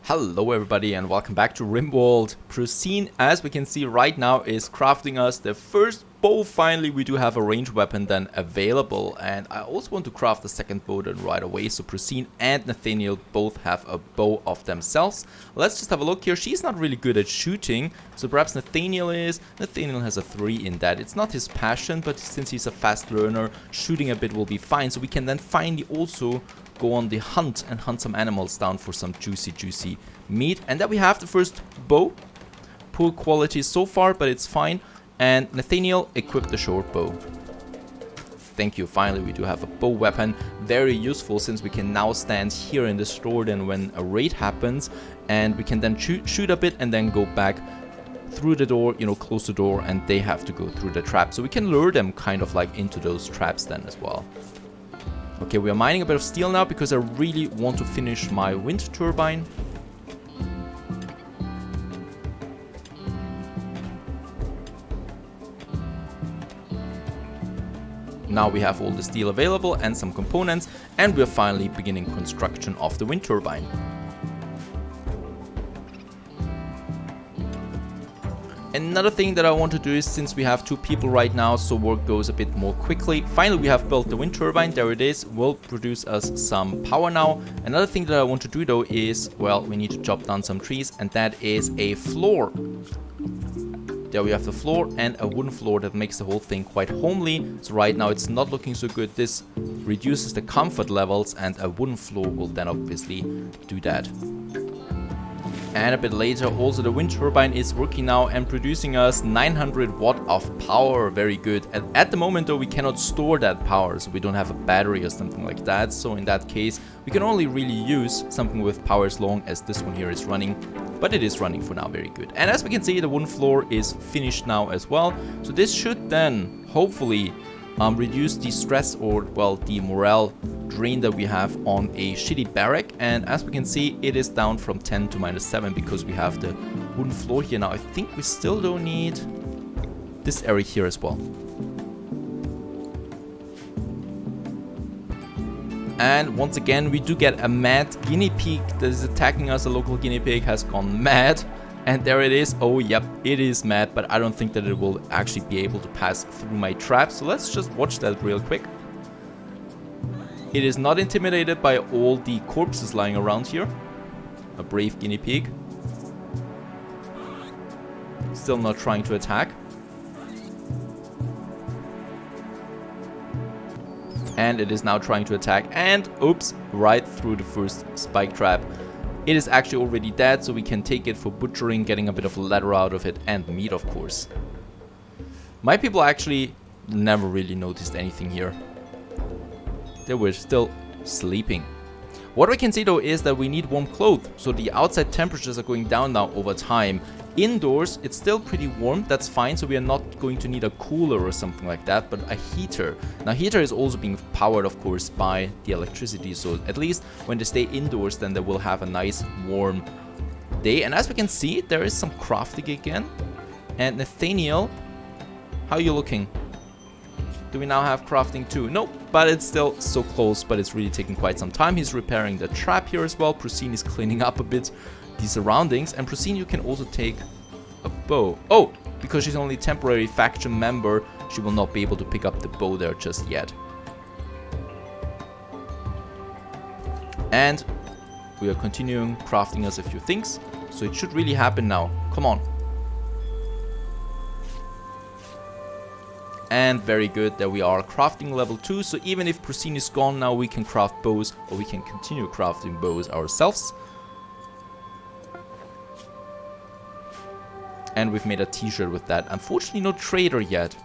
Hello everybody and welcome back to Rimworld. Procene, as we can see right now, is crafting us the first bow. Finally, we do have a ranged weapon then available, and I also want to craft the second bow then right away. So Procene and Nathaniel both have a bow of themselves. Let's just have a look here. She's not really good at shooting, so perhaps Nathaniel is. Nathaniel has a 3 in that. It's not his passion, but since he's a fast learner, shooting a bit will be fine. So we can then finally also go on the hunt and hunt some animals down for some juicy meat. And then we have the first bow. Poor quality so far, but it's fine. And Nathaniel equipped the short bow. Thank you. Finally, we do have a bow weapon. Very useful, since we can now stand here in the store then when a raid happens. And we can then shoot a bit and then go back through the door, close the door, and they have to go through the trap. So we can lure them kind of like into those traps then as well. Okay, we are mining a bit of steel now because I really want to finish my wind turbine. Now we have all the steel available and some components, and we're finally beginning construction of the wind turbine. Another thing that I want to do is, since we have 2 people right now, so work goes a bit more quickly. Finally, we have built the wind turbine. There it is. Will produce us some power now. Another thing that I want to do though is, well, we need to chop down some trees, and that is a floor. There we have the floor, and a wooden floor that makes the whole thing quite homely. So right now it's not looking so good. This reduces the comfort levels, and a wooden floor will then obviously do that. And a bit later, also the wind turbine is working now and producing us 900 watt of power. Very good. And at the moment though, we cannot store that power, so we don't have a battery or something like that. So in that case, we can only really use something with power as long as this one here is running. But it is running for now. Very good. And as we can see, the wooden floor is finished now as well. So this should then hopefully reduce the stress, or well, the morale drain that we have on a shitty barrack. And as we can see, it is down from 10 to -7 because we have the wooden floor here now. I think we still don't need this area here as well. And once again, we do get a mad guinea pig that is attacking us. A local guinea pig has gone mad. And there it is. Oh, yep, it is mad, but I don't think that it will actually be able to pass through my trap. So let's just watch that real quick. It is not intimidated by all the corpses lying around here. A brave guinea pig. Still not trying to attack. And it is now trying to attack. And oops, right through the first spike trap. It is actually already dead, so we can take it for butchering, getting a bit of leather out of it, and meat, of course. My people actually never really noticed anything here. They were still sleeping. What we can see though is that we need warm clothes, so the outside temperatures are going down now over time. Indoors, it's still pretty warm, that's fine, so we are not going to need a cooler or something like that, but a heater. Now, heater is also being powered, of course, by the electricity, so at least when they stay indoors, then they will have a nice warm day. And as we can see, there is some crafting again. And Nathaniel, how are you looking? Do we now have crafting too? Nope, but it's still so close, but it's really taking quite some time. He's repairing the trap here as well. Procene is cleaning up a bit the surroundings, and Procene, you can also take a bow. Oh, because she's only a temporary faction member, she will not be able to pick up the bow there just yet. And we are continuing crafting us a few things, so it should really happen now. Come on. And very good, there we are, crafting level 2. So even if Procene is gone now, we can craft bows, or we can continue crafting bows ourselves. And we've made a t-shirt with that. Unfortunately, no trader yet.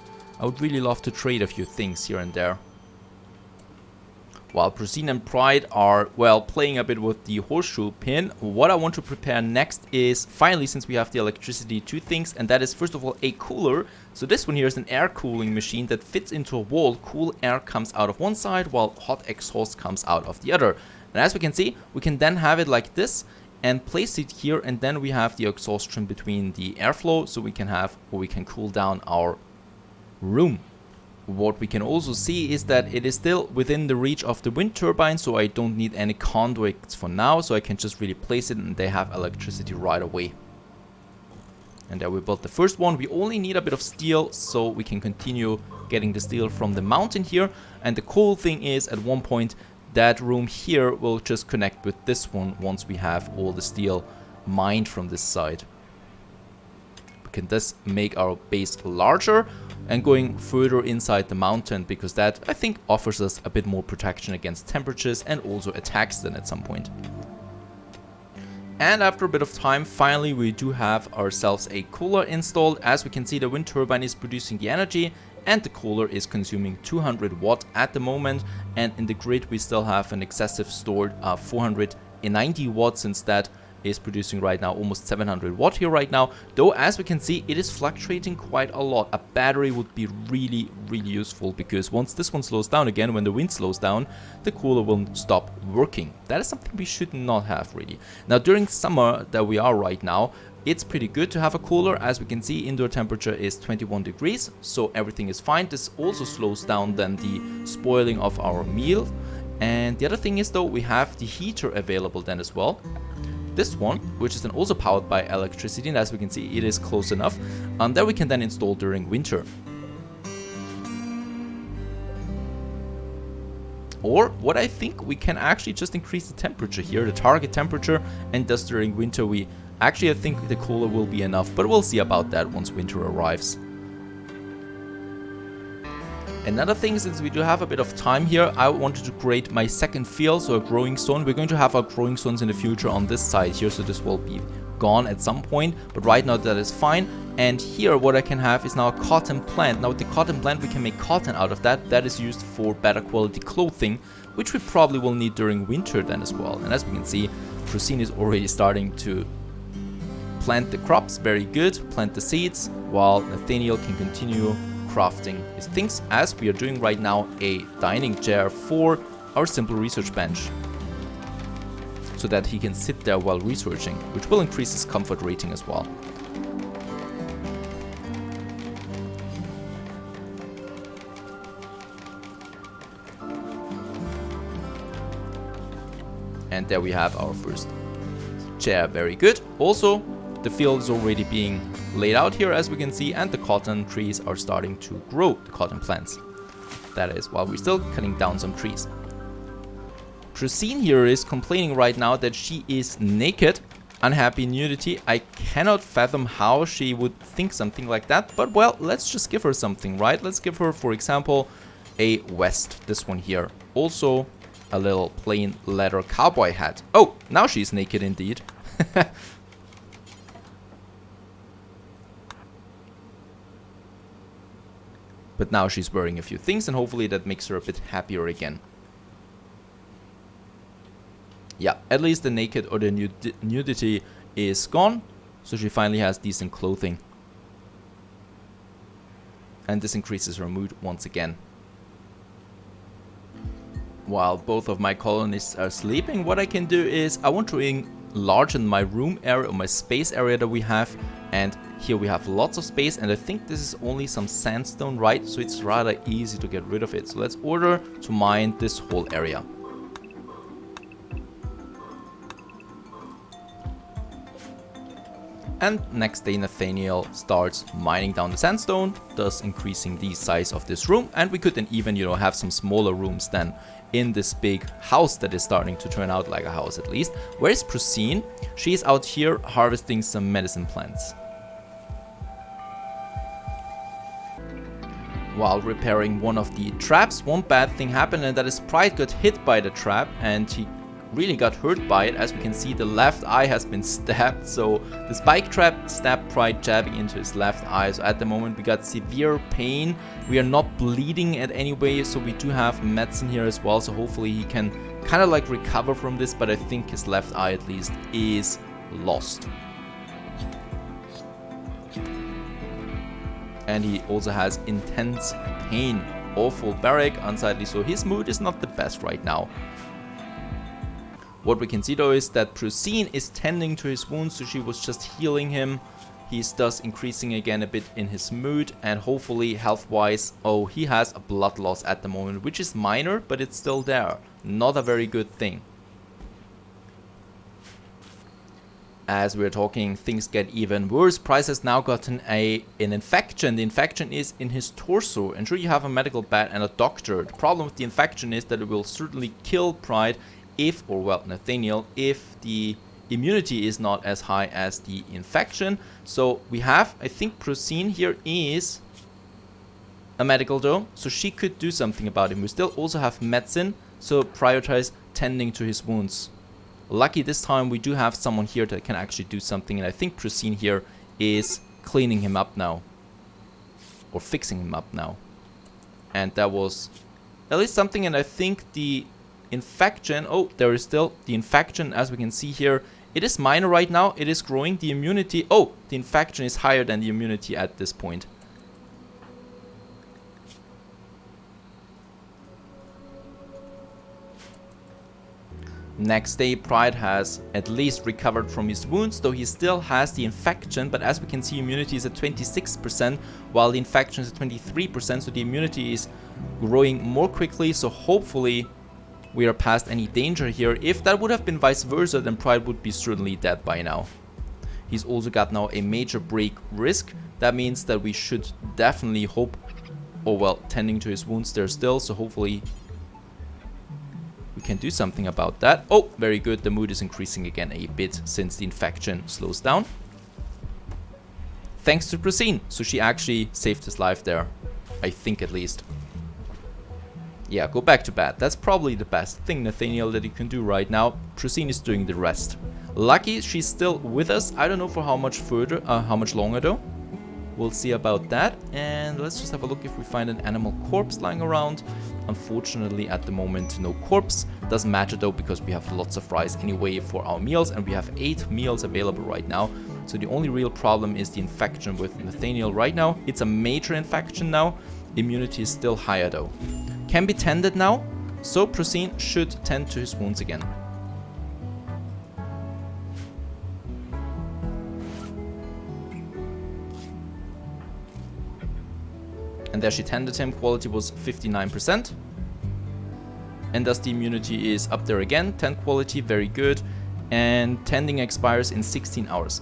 I would really love to trade a few things here and there. While Procene and Pride are, well, playing a bit with the horseshoe pin, what I want to prepare next is, finally, since we have the electricity, 2 things. And that is, first of all, a cooler. So this one here is an air cooling machine that fits into a wall. Cool air comes out of one side, while hot exhaust comes out of the other. And as we can see, we can then have it like this and place it here, and then we have the exhaustion between the airflow, so we can have, or we can cool down our room. What we can also see is that it is still within the reach of the wind turbine, so I don't need any conduits for now, so I can just really place it and they have electricity right away. And there we built the first one. We only need a bit of steel, so we can continue getting the steel from the mountain here. And the cool thing is, at one point, that room here will just connect with this one once we have all the steel mined from this side. We can thus make our base larger and going further inside the mountain, because that, I think, offers us a bit more protection against temperatures and also attacks then at some point. And after a bit of time, finally we do have ourselves a cooler installed. As we can see, the wind turbine is producing the energy and the cooler is consuming 200 watt at the moment, and in the grid we still have an excessive stored 490 watts, since that is producing right now almost 700 watt here right now. Though, as we can see, it is fluctuating quite a lot. A battery would be really useful, because once this one slows down again, when the wind slows down, the cooler will stop working. That is something we should not have really. Now, during summer that we are right now, it's pretty good to have a cooler. As we can see, indoor temperature is 21 degrees, so everything is fine. This also slows down then the spoiling of our meal. And the other thing is, though, we have the heater available then as well. This one, which is then also powered by electricity, and as we can see, it is close enough, that we can then install during winter. Or what I think, we can actually just increase the temperature here, the target temperature, and thus during winter we actually, I think the cooler will be enough, but we'll see about that once winter arrives. Another thing, since we do have a bit of time here, I wanted to create my second field, so a growing zone. We're going to have our growing zones in the future on this side here, so this will be gone at some point, but right now that is fine. And here what I can have is now a cotton plant. Now with the cotton plant we can make cotton out of that. That is used for better quality clothing, which we probably will need during winter then as well. And as we can see, Procine is already starting to plant the crops, very good, plant the seeds, while Nathaniel can continue crafting his things, as we are doing right now a dining chair for our simple research bench, so that he can sit there while researching, which will increase his comfort rating as well. And there we have our first chair, very good. Also, the field is already being laid out here, as we can see, and the cotton trees are starting to grow, the cotton plants. That is, while we're still cutting down some trees. Procine here is complaining right now that she is naked, unhappy nudity. I cannot fathom how she would think something like that, but well, let's just give her something, right? Let's give her, for example, a vest, this one here. Also, a little plain leather cowboy hat. Oh, now she's naked indeed. But now she's wearing a few things, and hopefully that makes her a bit happier again. Yeah, at least the naked or the nudity is gone, so she finally has decent clothing. And this increases her mood once again. While both of my colonists are sleeping, what I can do is I want to enlarge my room area, or my space area that we have, and here we have lots of space, and I think this is only some sandstone, right? So it's rather easy to get rid of it. So let's order to mine this whole area. And next day Nathaniel starts mining down the sandstone, thus increasing the size of this room, and we could then even, you know, have some smaller rooms then in this big house that is starting to turn out like a house at least. Where is Procine? She is out here harvesting some medicine plants. While repairing one of the traps, one bad thing happened, and that is Pride got hit by the trap and he really got hurt by it. As we can see, the left eye has been stabbed, so the spike trap stabbed Pride, jabbing into his left eye. So at the moment we got severe pain. We are not bleeding at any way, so we do have medicine here as well, so hopefully he can kind of like recover from this, but I think his left eye at least is lost. And he also has intense pain, awful barrack, unsightly, so his mood is not the best right now. What we can see though is that Procine is tending to his wounds, so she was just healing him He's thus increasing again a bit in his mood, and hopefully health-wise, oh, he has a blood loss at the moment, which is minor, but it's still there. Not a very good thing. As we're talking, things get even worse. Price has now gotten an infection. The infection is in his torso. And sure, you have a medical bat and a doctor. The problem with the infection is that it will certainly kill Pride if, or well, Nathaniel, if the immunity is not as high as the infection. So we have, I think Procene here is a medical though, so she could do something about him. We still also have medicine, so prioritize tending to his wounds. Lucky this time we do have someone here that can actually do something, and I think Procene here is cleaning him up now. Or fixing him up now. And that was at least something, and I think the infection, oh, there is still the infection, as we can see here. It is minor right now, it is growing. The immunity, oh, the infection is higher than the immunity at this point. Next day, Pride has at least recovered from his wounds, though he still has the infection, but as we can see, immunity is at 26%, while the infection is at 23%, so the immunity is growing more quickly, so hopefully we are past any danger here. If that would have been vice versa, then Pride would be certainly dead by now. He's also got now a major break risk. That means that we should definitely hope, or well, tending to his wounds there still, so hopefully we can do something about that. Oh, very good. The mood is increasing again a bit since the infection slows down. Thanks to Procene. So she actually saved his life there. I think at least. Yeah, go back to bed. That's probably the best thing, Nathaniel, that you can do right now. Procene is doing the rest. Lucky she's still with us. I don't know for how much further, how much longer though. We'll see about that. And let's just have a look if we find an animal corpse lying around. Unfortunately, at the moment, no corpse. Doesn't matter though, because we have lots of rice anyway for our meals, and we have 8 meals available right now. So the only real problem is the infection with Nathaniel right now. It's a major infection now. Immunity is still higher though. Can be tended now, so Procene should tend to his wounds again. And there she tended him. Quality was 59%. And thus the immunity is up there again. 10 quality, very good. And tending expires in 16 hours.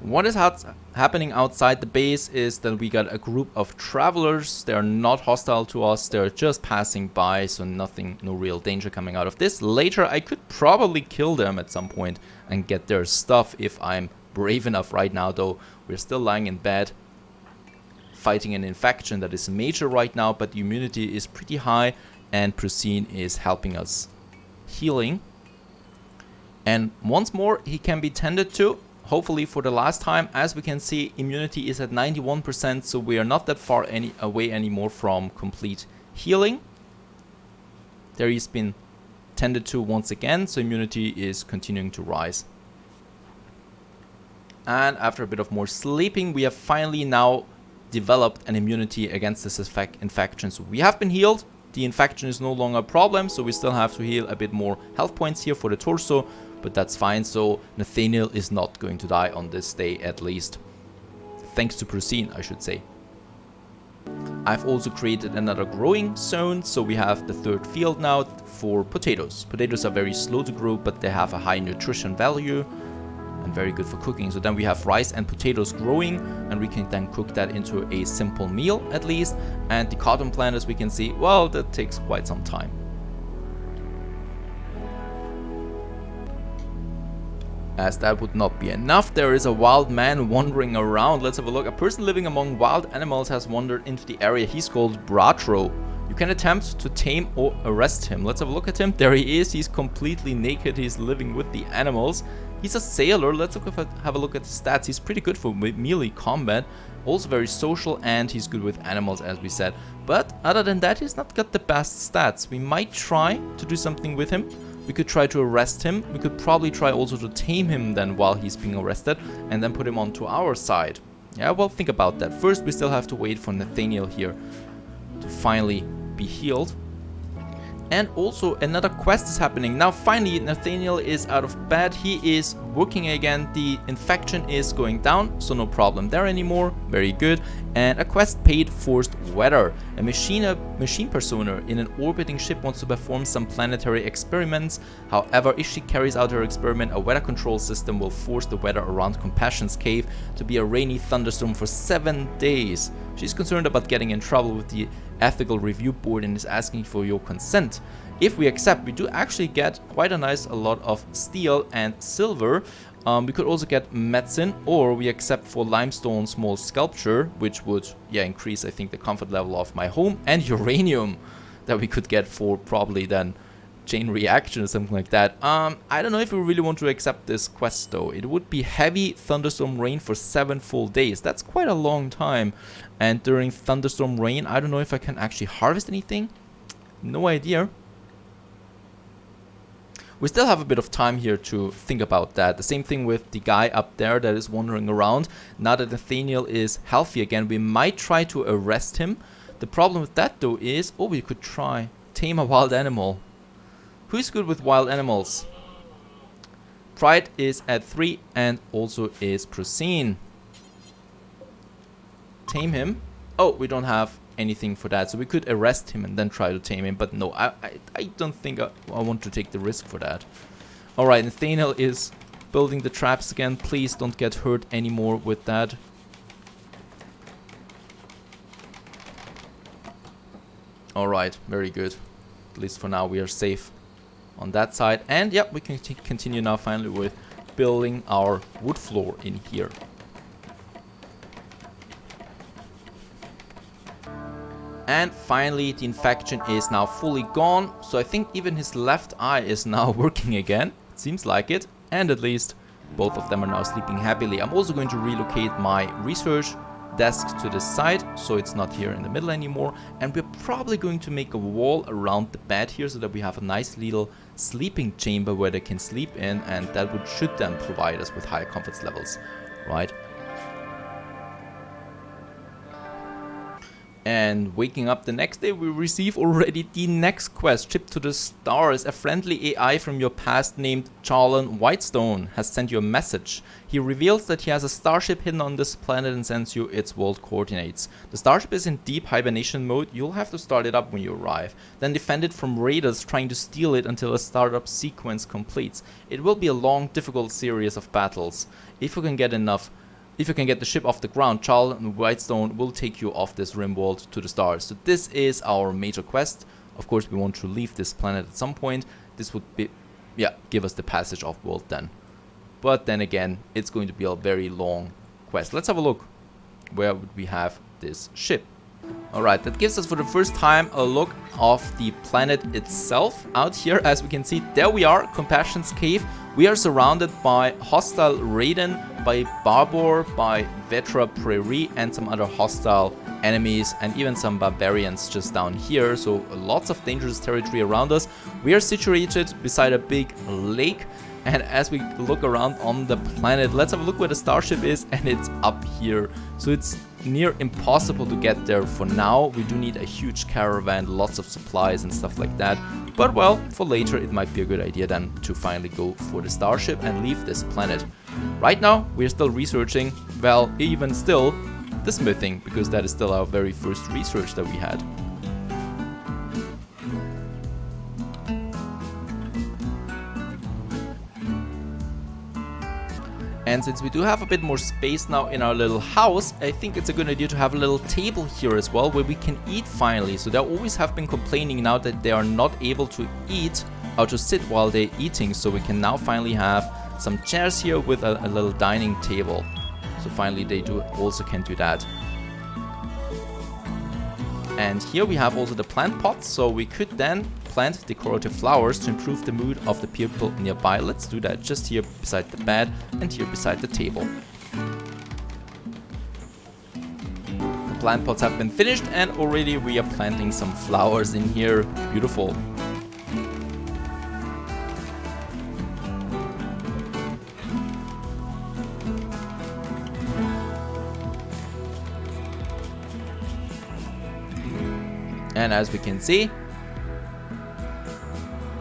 What is happening outside the base is that we got a group of travelers. They're not hostile to us. They're just passing by, so nothing, no real danger coming out of this. Later, I could probably kill them at some point and get their stuff if I'm brave enough. Right now though, we're still lying in bed fighting an infection that is major right now, but the immunity is pretty high and Procene is helping us healing. And once more, he can be tended to, hopefully for the last time. As we can see, immunity is at 91%, so we are not that far away anymore from complete healing. There he's been tended to once again, so immunity is continuing to rise. And after a bit of more sleeping, we have finally now developed an immunity against this infection. So we have been healed. The infection is no longer a problem, so we still have to heal a bit more health points here for the torso, but that's fine. So Nathaniel is not going to die on this day, at least. Thanks to Procene, I should say. I've also created another growing zone, so we have the 3rd field now for potatoes. Potatoes are very slow to grow, but they have a high nutrition value and very good for cooking. So then we have rice and potatoes growing, and we can then cook that into a simple meal at least. And the cotton plant, as we can see, well, that takes quite some time. As that would not be enough, there is a wild man wandering around. Let's have a look. A person living among wild animals has wandered into the area. He's called Bratro. You can attempt to tame or arrest him. Let's have a look at him. There he is. He's completely naked. He's living with the animals. He's a sailor. Let's have a look at the stats. He's pretty good for melee combat. Also very social, and he's good with animals, as we said. But other than that, he's not got the best stats. We might try to do something with him. We could try to arrest him. We could probably try also to tame him then while he's being arrested, and then put him onto our side. Yeah, well, think about that. First, we still have to wait for Nathaniel here to finally be healed. And also another quest is happening. Now finally Nathaniel is out of bed. He is working again. The infection is going down, so no problem there anymore. Very good. And a quest paid forced weather. A machine persona in an orbiting ship wants to perform some planetary experiments. However, if she carries out her experiment, a weather control system will force the weather around Compassion's Cave to be a rainy thunderstorm for 7 days. She's concerned about getting in trouble with the ethical review board and is asking for your consent. If we accept, we do actually get quite a lot of steel and silver. We could also get medicine, or we accept for limestone small sculpture, which would increase, I think, the comfort level of my home, and uranium that we could get for probably then chain reaction or something like that. I don't know if we really want to accept this quest though. It would be heavy thunderstorm rain for 7 full days. That's quite a long time. And during thunderstorm rain, I don't know if I can actually harvest anything. No idea. We still have a bit of time here to think about that. The same thing with the guy up there that is wandering around. Now that Nathaniel is healthy again, we might try to arrest him. The problem with that though is, we could try tame a wild animal. Who's good with wild animals? Pride is at 3 and also is Procene. Tame him. Oh, we don't have anything for that, so we could arrest him and then try to tame him, but no, I don't think I want to take the risk for that. Alright, Nathaniel is building the traps again. Please don't get hurt anymore with that. Alright, very good. At least for now we are safe on that side. And yeah, we can continue now finally with building our wood floor in here. And finally the infection is now fully gone, so I think even his left eye is now working again. It seems like it. And at least both of them are now sleeping happily. I'm also going to relocate my research desk to the side, so it's not here in the middle anymore. And we're probably going to make a wall around the bed here so that we have a nice little sleeping chamber where they can sleep in, and that should then provide us with higher comfort levels, right? And waking up the next day, we receive already the next quest. Ship to the stars. A friendly AI from your past named Charlan Whitestone has sent you a message. He reveals that he has a starship hidden on this planet and sends you its world coordinates. The starship is in deep hibernation mode. You'll have to start it up when you arrive. Then defend it from raiders trying to steal it until a startup sequence completes. It will be a long, difficult series of battles. If you can get the ship off the ground, Charlan Whitestone will take you off this Rimworld to the stars. So this is our major quest. Of course, we want to leave this planet at some point. This would be, give us the passage off world then. But then again, it's going to be a very long quest. Let's have a look. Where would we have this ship? Alright, that gives us for the first time a look of the planet itself. Out here, as we can see, there we are, Compassion's Cave. We are surrounded by hostile Raiden, by Barbor, by Vetra Prairie, and some other hostile enemies, and even some barbarians just down here. So lots of dangerous territory around us. We are situated beside a big lake. And as we look around on the planet, let's have a look where the starship is, and it's up here. So it's near impossible to get there for now. We do need a huge caravan, lots of supplies and stuff like that. But well, for later it might be a good idea then to finally go for the starship and leave this planet. Right now we're still researching, well, even still, the smithing, because that is still our very first research that we had. And since we do have a bit more space now in our little house, I think it's a good idea to have a little table here as well where we can eat finally. So they always have been complaining now that they are not able to eat or to sit while they're eating. So we can now finally have some chairs here with a little dining table. So finally they also can do that. And here we have also the plant pots, so we could then plant decorative flowers to improve the mood of the people nearby. Let's do that just here beside the bed and here beside the table. The plant pots have been finished and already we are planting some flowers in here. Beautiful. And as we can see,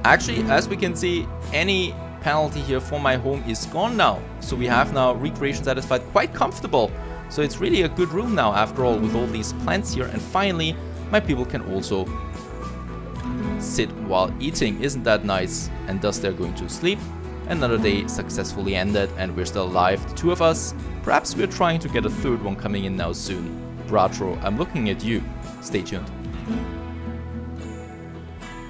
Actually, as we can see, any penalty here for my home is gone now. So we have now recreation satisfied, quite comfortable. So it's really a good room now after all, with all these plants here. And finally, my people can also sit while eating. Isn't that nice? And thus they're going to sleep. Another day successfully ended and we're still alive, the two of us. Perhaps we're trying to get a third one coming in now soon. Bratro, I'm looking at you. Stay tuned.